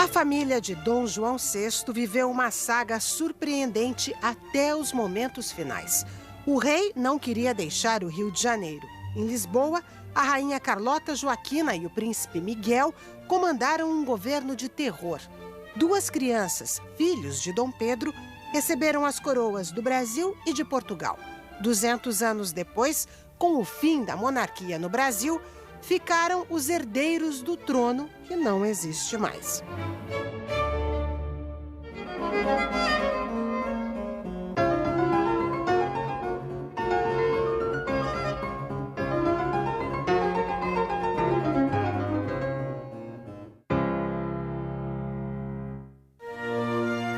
A família de Dom João VI viveu uma saga surpreendente até os momentos finais. O rei não queria deixar o Rio de Janeiro. Em Lisboa, a rainha Carlota Joaquina e o príncipe Miguel comandaram um governo de terror. 2 crianças, filhos de Dom Pedro, receberam as coroas do Brasil e de Portugal. 200 anos depois, com o fim da monarquia no Brasil, ficaram os herdeiros do trono, que não existe mais.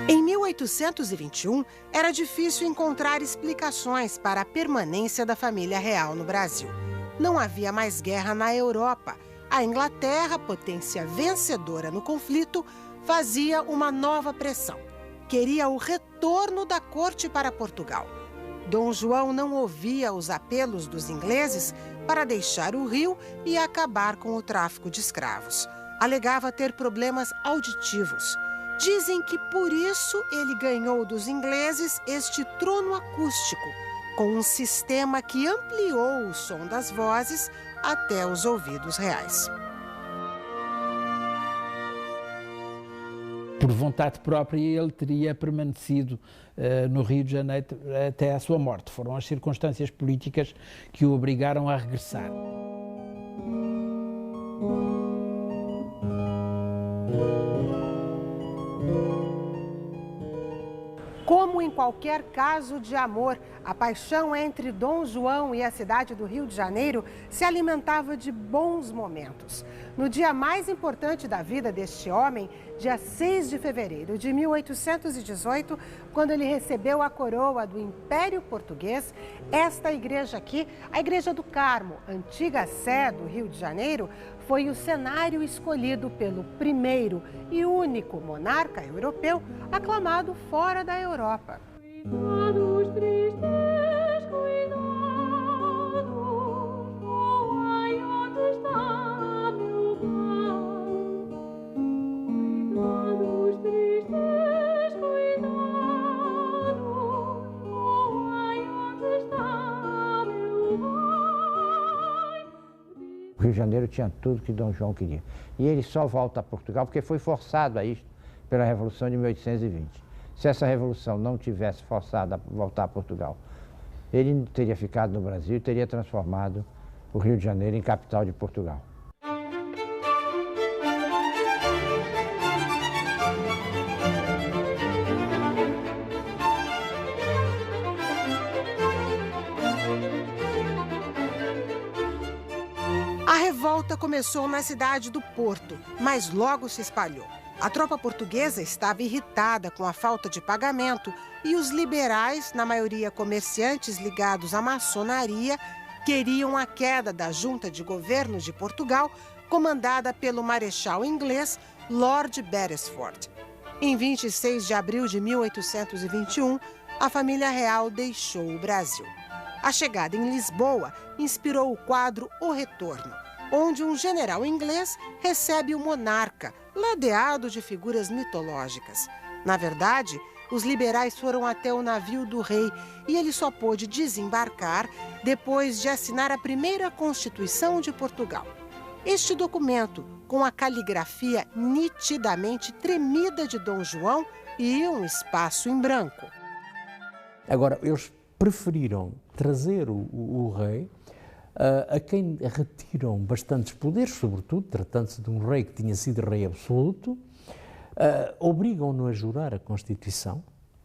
Em 1821, era difícil encontrar explicações para a permanência da família real no Brasil. Não havia mais guerra na Europa. A Inglaterra, potência vencedora no conflito, fazia uma nova pressão. Queria o retorno da corte para Portugal. Dom João não ouvia os apelos dos ingleses para deixar o Rio e acabar com o tráfico de escravos. Alegava ter problemas auditivos. Dizem que por isso ele ganhou dos ingleses este trono acústico, com um sistema que ampliou o som das vozes até os ouvidos reais. Por vontade própria, ele teria permanecido no Rio de Janeiro até à sua morte. Foram as circunstâncias políticas que o obrigaram a regressar. Como em qualquer caso de amor, a paixão entre Dom João e a cidade do Rio de Janeiro se alimentava de bons momentos. No dia mais importante da vida deste homem, dia 6 de fevereiro de 1818, quando ele recebeu a coroa do Império Português, esta igreja aqui, a Igreja do Carmo, antiga sé do Rio de Janeiro, foi o cenário escolhido pelo primeiro e único monarca europeu aclamado fora da Europa. Cuidados tristes, cuidados, oh, ai, onde está meu pai? Cuidados tristes, cuidados, oh, ai, onde está meu pai? O Rio de Janeiro tinha tudo que Dom João queria. E ele só volta a Portugal porque foi forçado a isto pela Revolução de 1820. Se essa revolução não tivesse forçado a voltar a Portugal, ele teria ficado no Brasil e teria transformado o Rio de Janeiro em capital de Portugal. A revolta começou na cidade do Porto, mas logo se espalhou. A tropa portuguesa estava irritada com a falta de pagamento e os liberais, na maioria comerciantes ligados à maçonaria, queriam a queda da junta de governo de Portugal, comandada pelo marechal inglês Lord Beresford. Em 26 de abril de 1821, a família real deixou o Brasil. A chegada em Lisboa inspirou o quadro O Retorno, onde um general inglês recebe o monarca, ladeado de figuras mitológicas. Na verdade, os liberais foram até o navio do rei e ele só pôde desembarcar depois de assinar a primeira Constituição de Portugal. Este documento, com a caligrafia nitidamente tremida de Dom João e um espaço em branco. Agora, eles preferiram trazer o rei a quem retiram bastantes poderes, sobretudo tratando-se de um rei que tinha sido rei absoluto, obrigam-no a jurar a Constituição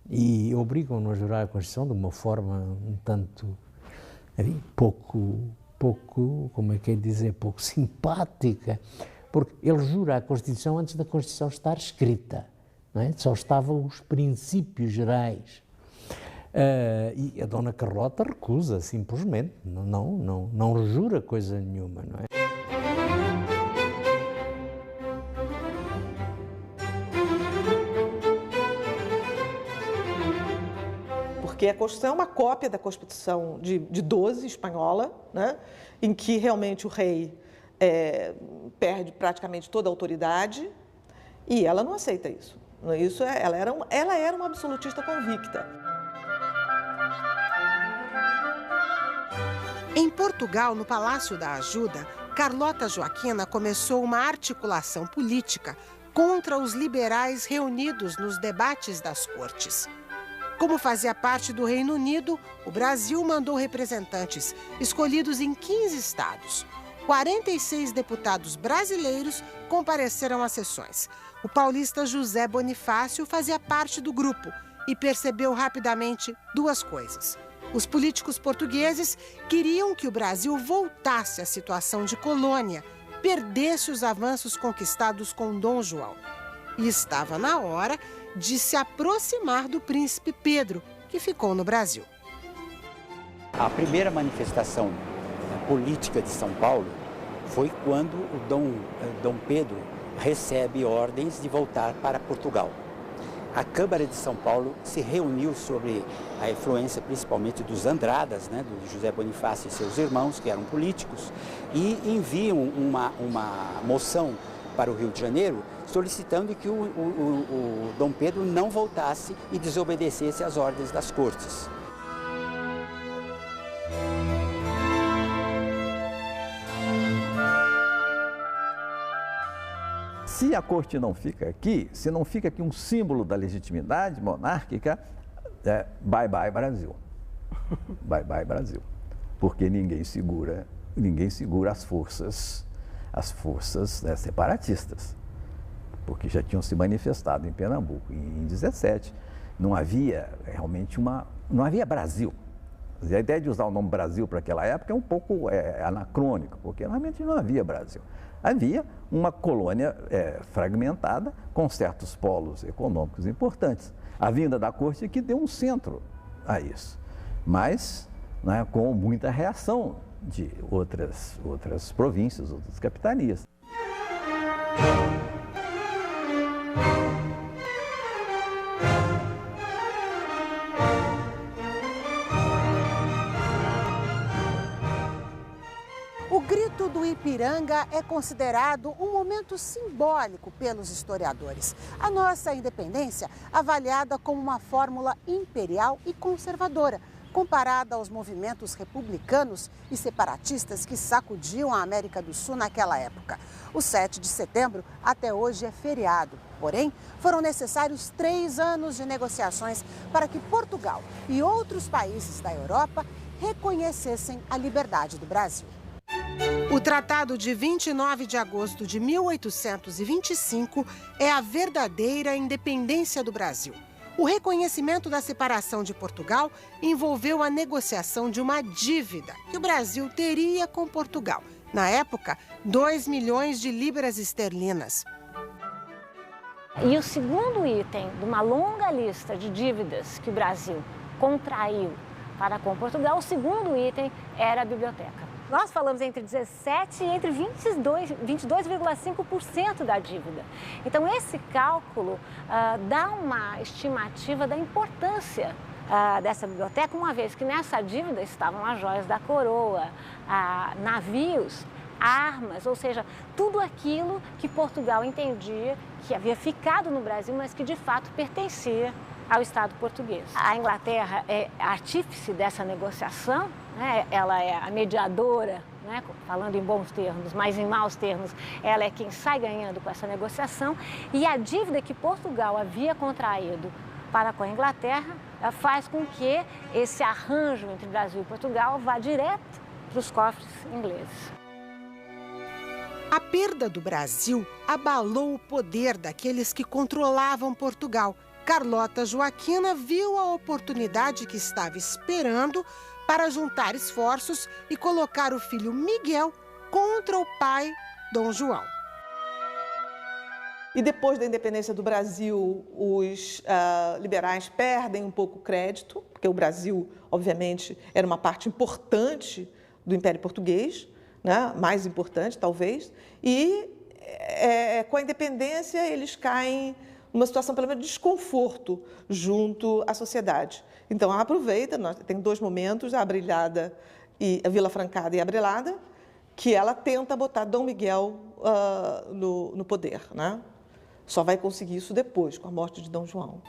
e obrigam-no a jurar a Constituição de uma forma um tanto, enfim, pouco, como é que é dizer, pouco simpática, porque ele jura a Constituição antes da Constituição estar escrita, não é? Só estavam os princípios gerais. E a Dona Carlota recusa, simplesmente, não jura coisa nenhuma, não é? Porque a Constituição é uma cópia da Constituição de 12, espanhola, né, em que realmente o rei perde praticamente toda a autoridade E ela não aceita isso. Ela era uma absolutista convicta. Em Portugal, no Palácio da Ajuda, Carlota Joaquina começou uma articulação política contra os liberais reunidos nos debates das cortes. Como fazia parte do Reino Unido, o Brasil mandou representantes escolhidos em 15 estados. 46 deputados brasileiros compareceram às sessões. O paulista José Bonifácio fazia parte do grupo e percebeu rapidamente duas coisas. Os políticos portugueses queriam que o Brasil voltasse à situação de colônia, perdesse os avanços conquistados com Dom João. E estava na hora de se aproximar do príncipe Pedro, que ficou no Brasil. A primeira manifestação política de São Paulo foi quando o Dom Pedro recebe ordens de voltar para Portugal. A Câmara de São Paulo se reuniu sobre a influência principalmente dos Andradas, do José Bonifácio e seus irmãos, que eram políticos, e enviam uma moção para o Rio de Janeiro solicitando que o Dom Pedro não voltasse e desobedecesse às ordens das cortes. Se a corte não fica aqui, se não fica aqui um símbolo da legitimidade monárquica, bye bye Brasil. Bye bye Brasil. Porque ninguém segura as forças separatistas. Porque já tinham se manifestado em Pernambuco em 17. Não havia realmente não havia Brasil. A ideia de usar o nome Brasil para aquela época é um pouco anacrônico, porque realmente não havia Brasil. Havia uma colônia fragmentada com certos polos econômicos importantes. A vinda da corte que deu um centro a isso, mas com muita reação de outras províncias, outras capitanias. O Grito do Ipiranga é considerado um momento simbólico pelos historiadores. A nossa independência avaliada como uma fórmula imperial e conservadora, comparada aos movimentos republicanos e separatistas que sacudiam a América do Sul naquela época. O 7 de setembro até hoje é feriado. Porém, foram necessários 3 anos de negociações para que Portugal e outros países da Europa reconhecessem a liberdade do Brasil. O Tratado de 29 de agosto de 1825 é a verdadeira independência do Brasil. O reconhecimento da separação de Portugal envolveu a negociação de uma dívida que o Brasil teria com Portugal. Na época, 2 milhões de libras esterlinas. E o segundo item de uma longa lista de dívidas que o Brasil contraiu para com Portugal, o segundo item era a biblioteca. Nós falamos entre 17% e entre 22,5% da dívida. Então, esse cálculo dá uma estimativa da importância dessa biblioteca, uma vez que nessa dívida estavam as joias da coroa, navios, armas, ou seja, tudo aquilo que Portugal entendia que havia ficado no Brasil, mas que de fato pertencia ao Estado português. A Inglaterra é artífice dessa negociação, né? Ela é a mediadora, né? Falando em bons termos, mas em maus termos, ela é quem sai ganhando com essa negociação, e a dívida que Portugal havia contraído para com a Inglaterra faz com que esse arranjo entre Brasil e Portugal vá direto para os cofres ingleses. A perda do Brasil abalou o poder daqueles que controlavam Portugal. Carlota Joaquina viu a oportunidade que estava esperando para juntar esforços e colocar o filho Miguel contra o pai, Dom João. E depois da independência do Brasil, os liberais perdem um pouco o crédito, porque o Brasil, obviamente, era uma parte importante do Império Português, né? Mais importante, talvez, e com a independência eles caem numa situação, pelo menos, de desconforto junto à sociedade. Então, ela aproveita, tem 2 momentos, a Abrilhada, a Vila Francada e a Abrelada, que ela tenta botar Dom Miguel no poder, né? Só vai conseguir isso depois, com a morte de Dom João.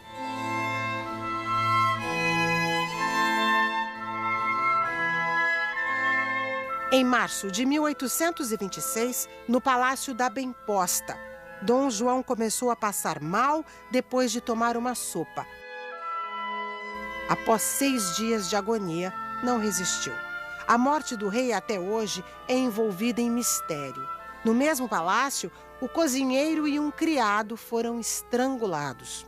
Em março de 1826, no Palácio da Bem-Posta, Dom João começou a passar mal depois de tomar uma sopa. Após 6 dias de agonia, não resistiu. A morte do rei até hoje é envolvida em mistério. No mesmo palácio, o cozinheiro e um criado foram estrangulados.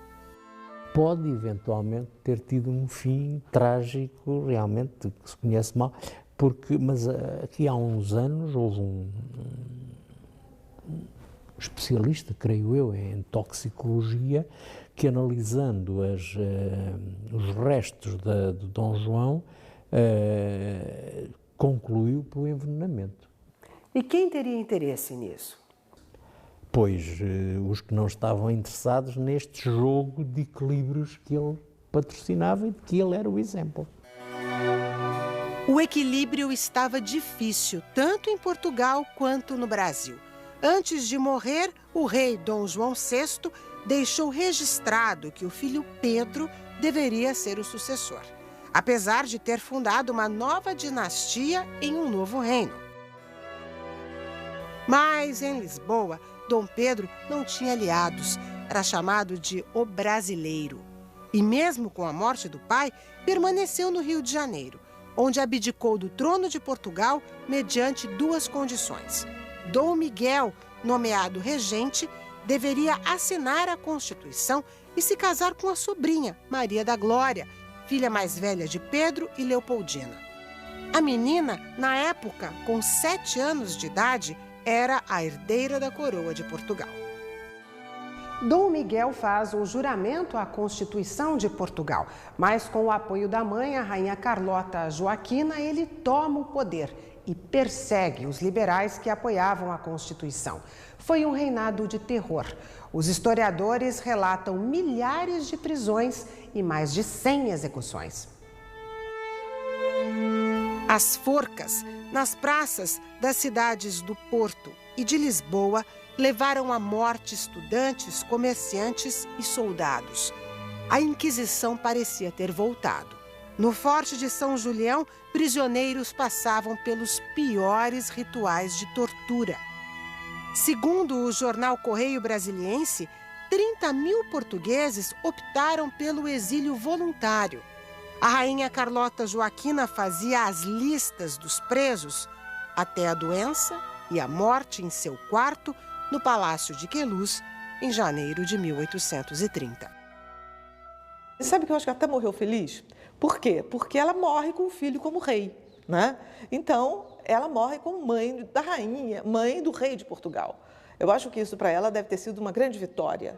Pode eventualmente ter tido um fim trágico, realmente, que se conhece mal, mas aqui há uns anos houve um especialista, creio eu, em toxicologia, que analisando os restos de Dom João, concluiu pelo envenenamento. E quem teria interesse nisso? Pois os que não estavam interessados neste jogo de equilíbrios que ele patrocinava e de que ele era o exemplo. O equilíbrio estava difícil, tanto em Portugal quanto no Brasil. Antes de morrer, o rei Dom João VI deixou registrado que o filho Pedro deveria ser o sucessor, apesar de ter fundado uma nova dinastia em um novo reino. Mas, em Lisboa, Dom Pedro não tinha aliados, era chamado de o brasileiro. E mesmo com a morte do pai, permaneceu no Rio de Janeiro, onde abdicou do trono de Portugal mediante 2 condições. Dom Miguel, nomeado regente, deveria assinar a Constituição e se casar com a sobrinha, Maria da Glória, filha mais velha de Pedro e Leopoldina. A menina, na época, com 7 anos de idade, era a herdeira da coroa de Portugal. Dom Miguel faz um juramento à Constituição de Portugal, mas com o apoio da mãe, a rainha Carlota Joaquina, ele toma o poder e persegue os liberais que apoiavam a Constituição. Foi um reinado de terror. Os historiadores relatam milhares de prisões e mais de 100 execuções. As forcas nas praças das cidades do Porto e de Lisboa levaram à morte estudantes, comerciantes e soldados. A Inquisição parecia ter voltado. No Forte de São Julião, prisioneiros passavam pelos piores rituais de tortura. Segundo o jornal Correio Brasiliense, 30.000 portugueses optaram pelo exílio voluntário. A rainha Carlota Joaquina fazia as listas dos presos até a doença e a morte em seu quarto no Palácio de Queluz, em janeiro de 1830. E sabe que eu acho que ela até morreu feliz? Por quê? Porque ela morre com o filho como rei, né? Então, ela morre como mãe da rainha, mãe do rei de Portugal. Eu acho que isso para ela deve ter sido uma grande vitória.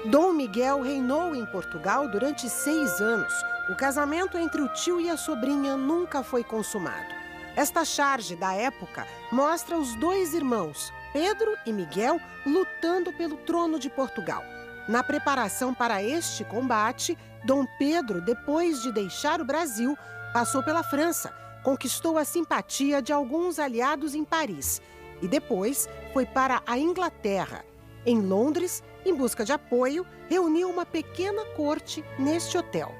Dom Miguel reinou em Portugal durante 6 anos. O casamento entre o tio e a sobrinha nunca foi consumado. Esta charge da época mostra os 2 irmãos, Pedro e Miguel, lutando pelo trono de Portugal. Na preparação para este combate, Dom Pedro, depois de deixar o Brasil, passou pela França, conquistou a simpatia de alguns aliados em Paris e depois foi para a Inglaterra. Em Londres, em busca de apoio, reuniu uma pequena corte neste hotel.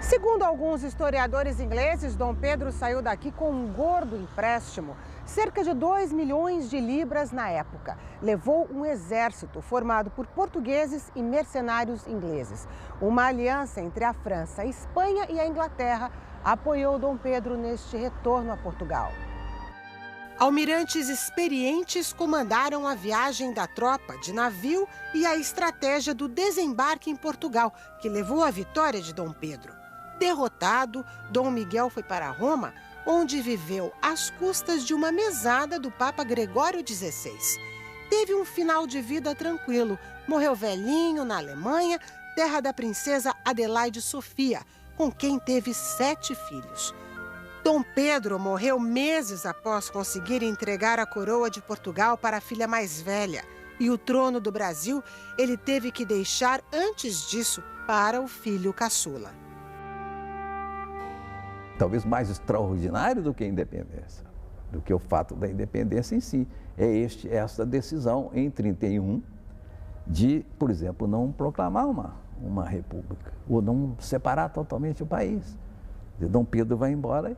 Segundo alguns historiadores ingleses, Dom Pedro saiu daqui com um gordo empréstimo, cerca de 2 milhões de libras na época. Levou um exército formado por portugueses e mercenários ingleses. Uma aliança entre a França, a Espanha e a Inglaterra apoiou Dom Pedro neste retorno a Portugal. Almirantes experientes comandaram a viagem da tropa de navio e a estratégia do desembarque em Portugal, que levou à vitória de Dom Pedro. Derrotado, Dom Miguel foi para Roma, onde viveu às custas de uma mesada do Papa Gregório XVI. Teve um final de vida tranquilo, morreu velhinho na Alemanha, terra da princesa Adelaide Sofia, com quem teve 7 filhos. Dom Pedro morreu meses após conseguir entregar a coroa de Portugal para a filha mais velha, e o trono do Brasil ele teve que deixar antes disso para o filho caçula. Talvez mais extraordinário do que a independência do que o fato da independência em si. É esta decisão em 31 de, por exemplo, não proclamar uma república, ou não separar totalmente o país. Dom Pedro vai embora,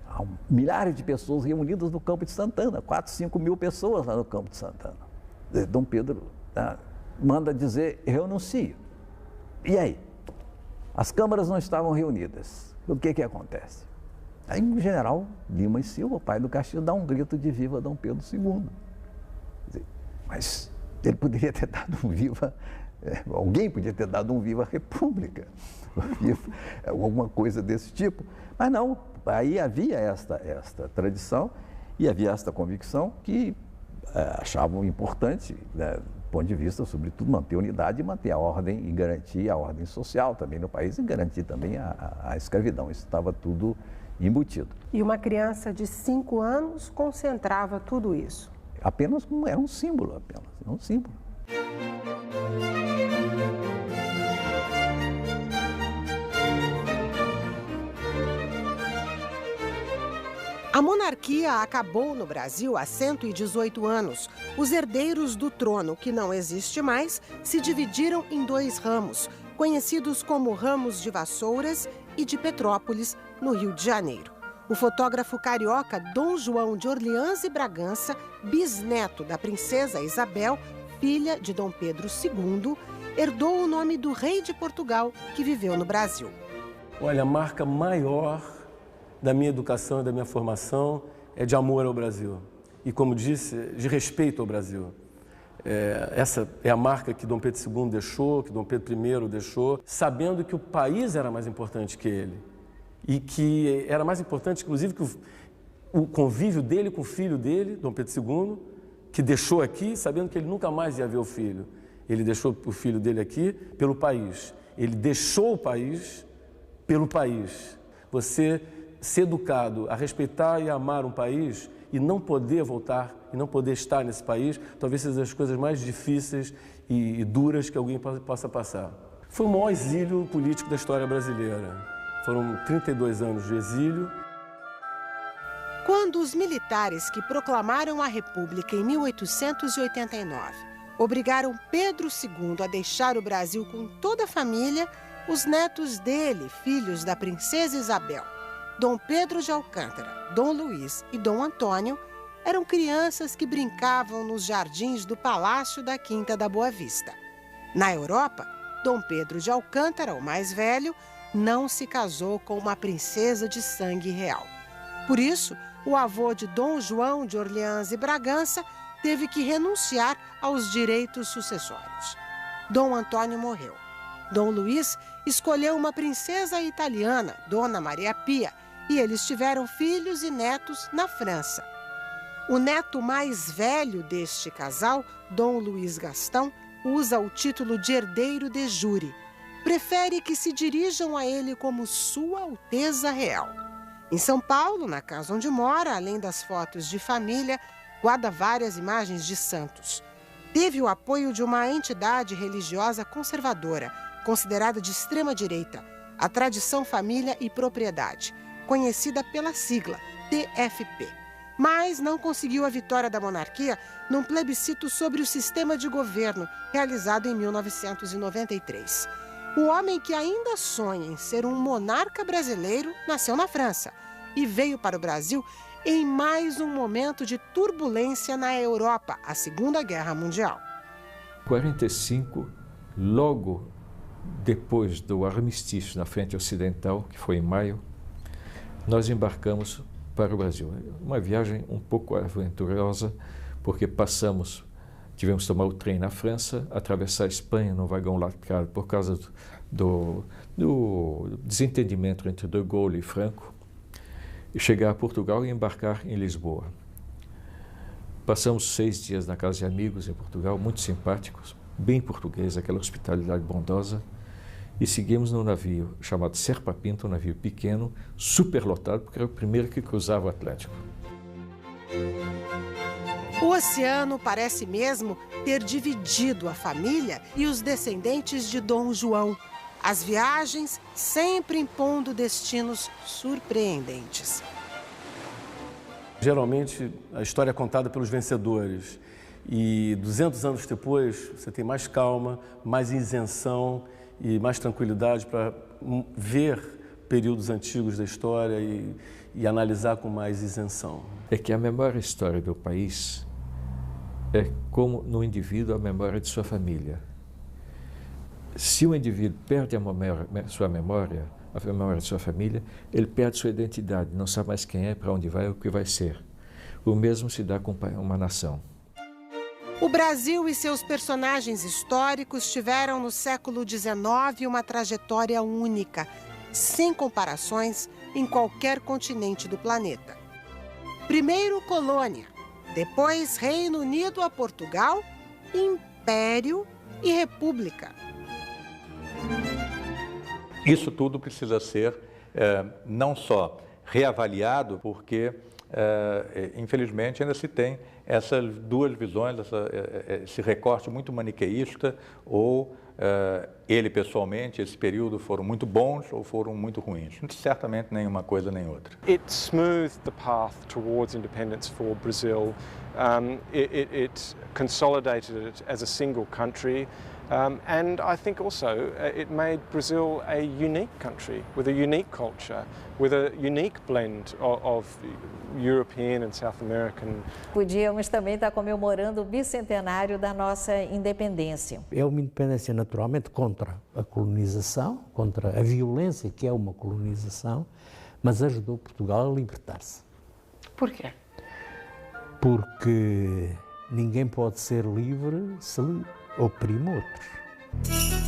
há milhares de pessoas reunidas no Campo de Santana, 4, 5 mil pessoas lá no Campo de Santana. Dom Pedro manda dizer, renuncio. E aí? As câmaras não estavam reunidas. O que acontece? Aí o general Lima e Silva, pai do Castilho, dá um grito de viva Dom Pedro II. Mas ele poderia ter dado um viva, alguém podia ter dado um viva República, alguma coisa desse tipo. Mas não, aí havia esta tradição e havia esta convicção que achavam importante, né, do ponto de vista, sobretudo, manter a unidade e manter a ordem e garantir a ordem social também no país e garantir também a escravidão. Isso estava tudo embutido. E uma criança de 5 anos concentrava tudo isso? Apenas era um símbolo, era um símbolo. A monarquia acabou no Brasil há 118 anos. Os herdeiros do trono, que não existe mais, se dividiram em 2 ramos, conhecidos como ramos de Vassouras e de Petrópolis, no Rio de Janeiro. O fotógrafo carioca Dom João de Orleans e Bragança, bisneto da princesa Isabel, filha de Dom Pedro II, herdou o nome do rei de Portugal, que viveu no Brasil. Olha, a marca maior da minha educação e da minha formação é de amor ao Brasil. E, como disse, de respeito ao Brasil. Essa é a marca que Dom Pedro II deixou, que Dom Pedro I deixou, sabendo que o país era mais importante que ele. E que era mais importante, inclusive, que o convívio dele com o filho dele, Dom Pedro II, que deixou aqui, sabendo que ele nunca mais ia ver o filho. Ele deixou o filho dele aqui pelo país. Ele deixou o país pelo país. Você ser educado a respeitar e amar um país e não poder voltar, e não poder estar nesse país, talvez seja das coisas mais difíceis e duras que alguém possa passar. Foi o maior exílio político da história brasileira. Foram 32 anos de exílio. Quando os militares que proclamaram a República em 1889 obrigaram Pedro II a deixar o Brasil com toda a família, os netos dele, filhos da princesa Isabel, Dom Pedro de Alcântara, Dom Luís e Dom Antônio, eram crianças que brincavam nos jardins do Palácio da Quinta da Boa Vista. Na Europa, Dom Pedro de Alcântara, o mais velho, não se casou com uma princesa de sangue real. Por isso, o avô de Dom João de Orleans e Bragança teve que renunciar aos direitos sucessórios. Dom Antônio morreu. Dom Luís escolheu uma princesa italiana, Dona Maria Pia, e eles tiveram filhos e netos na França. O neto mais velho deste casal, Dom Luís Gastão, usa o título de herdeiro de jure. Prefere que se dirijam a ele como Sua Alteza Real. Em São Paulo, na casa onde mora, além das fotos de família, guarda várias imagens de santos. Teve o apoio de uma entidade religiosa conservadora, considerada de extrema-direita, a Tradição, Família e Propriedade, conhecida pela sigla TFP. Mas não conseguiu a vitória da monarquia num plebiscito sobre o sistema de governo, realizado em 1993. O homem que ainda sonha em ser um monarca brasileiro nasceu na França e veio para o Brasil em mais um momento de turbulência na Europa, a Segunda Guerra Mundial. 45, logo depois do armistício na frente ocidental, que foi em maio, nós embarcamos para o Brasil. Uma viagem um pouco aventurosa, porque tivemos que tomar o trem na França, atravessar a Espanha no vagão lacrado por causa do desentendimento entre De Gaulle e Franco, e chegar a Portugal e embarcar em Lisboa. Passamos 6 dias na casa de amigos em Portugal, muito simpáticos, bem português, aquela hospitalidade bondosa, e seguimos num navio chamado Serpa Pinto, um navio pequeno, superlotado, porque era o primeiro que cruzava o Atlântico. O oceano parece mesmo ter dividido a família e os descendentes de Dom João. As viagens sempre impondo destinos surpreendentes. Geralmente, a história é contada pelos vencedores. E 200 anos depois, você tem mais calma, mais isenção e mais tranquilidade para ver períodos antigos da história e analisar com mais isenção. É que a memória histórica do país é como no indivíduo a memória de sua família. Se o indivíduo perde sua memória, a memória de sua família, ele perde sua identidade, não sabe mais quem é, para onde vai, o que vai ser. O mesmo se dá com uma nação. O Brasil e seus personagens históricos tiveram no século XIX uma trajetória única, sem comparações em qualquer continente do planeta. Primeiro colônia, depois Reino Unido a Portugal, Império e República. Isso tudo precisa ser não só reavaliado, porque, infelizmente, ainda se tem essas duas visões, esse recorte muito maniqueísta, ou ele pessoalmente, esse período foram muito bons ou foram muito ruins. Certamente nenhuma coisa nem outra. It smoothed the path towards independence for Brazil. It consolidated it as a single country. And I think also it made Brazil a unique country with a unique culture, with a unique blend of European and South American. Podíamos também estar comemorando o bicentenário da nossa independência. É uma independência naturalmente contra a colonização, contra a violência que é uma colonização, mas ajudou Portugal a libertar-se. Por quê? Porque ninguém pode ser livre se oprime outros.